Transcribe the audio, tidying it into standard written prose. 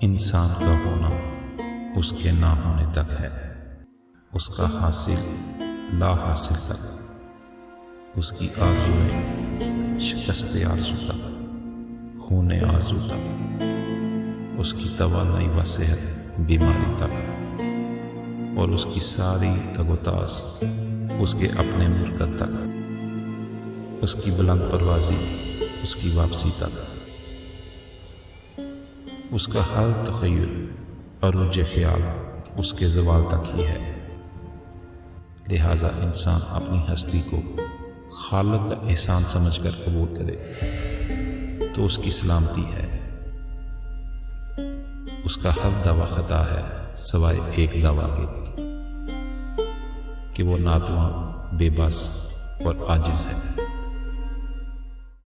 इंसान का होना उसके ना होने तक है, उसका हासिल ला हासिल तक, उसकी आरज़ुएं शिकस्त आरज़ू तक, खूने आरज़ू तक, उसकी तवानाई व सेहत बीमारी तक, और उसकी सारी तगोतास उसके अपने मुरकत तक, उसकी बुलंद परवाज़ी उसकी वापसी तक, उसका हर तख़य्युल अरूज ख्याल उसके ज़वाल तक ही है। लिहाजा इंसान अपनी हस्ती को खालिक का एहसान समझकर कबूल करे तो उसकी सलामती है। उसका हर दावा खता है सवाए एक दावा के कि वो नातवां, बेबस और आजिज़ है।